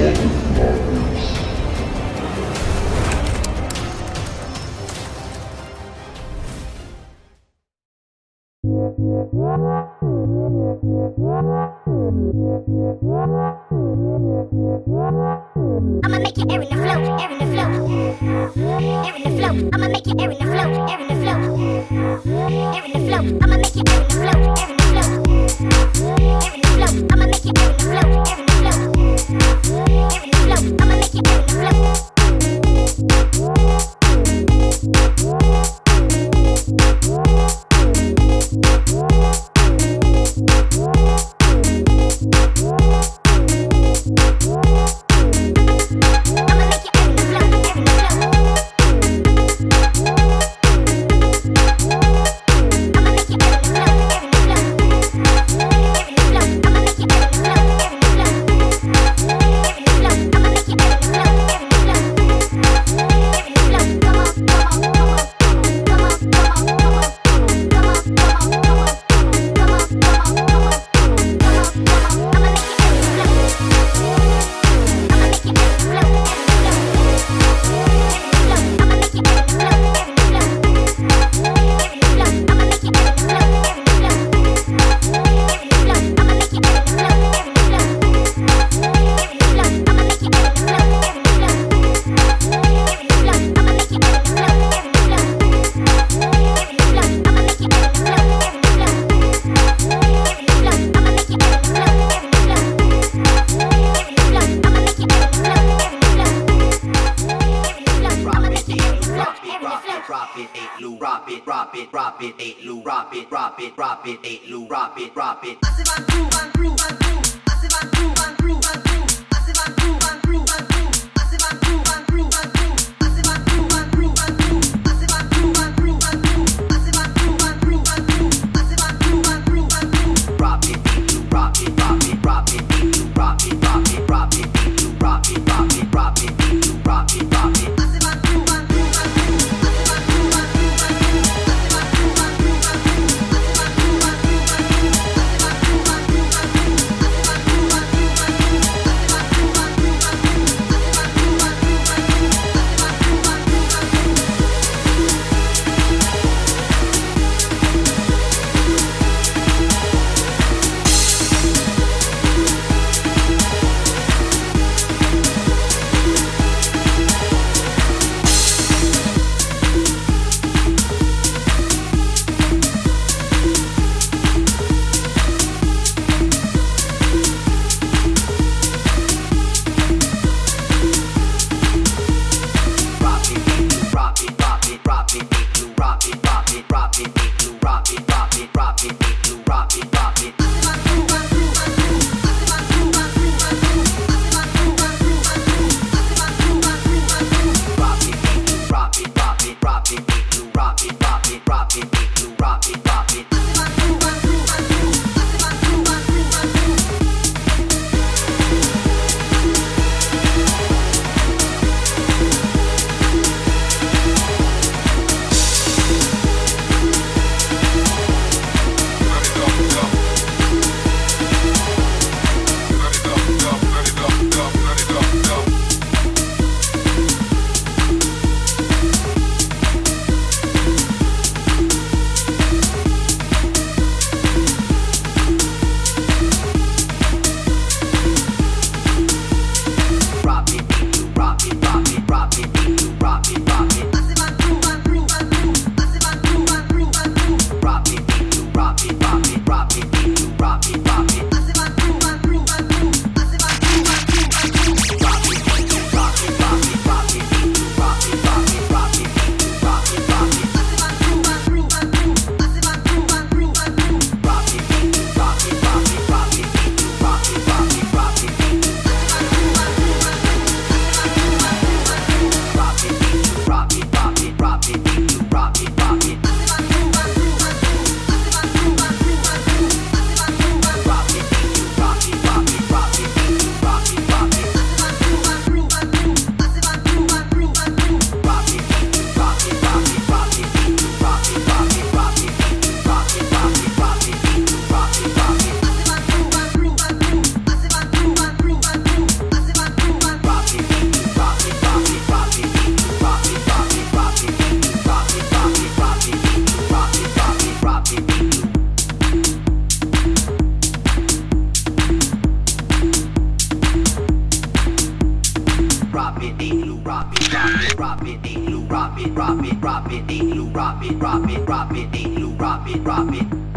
I'ma make you air in the flow, air in the flow, air in the flow. I'ma make you air in the flow, air in the flow, air in the flow. I'ma make you air in the flow, air in the flow, air in the flow. I'ma make you air in the flow, air in the flow, air in the flow. I'ma make you air in the flow. drop it, igloo, drop it, drop it, drop it, igloo, drop it, drop it, drop it, igloo, drop it, drop it, drop it, igloo, drop it, drop it.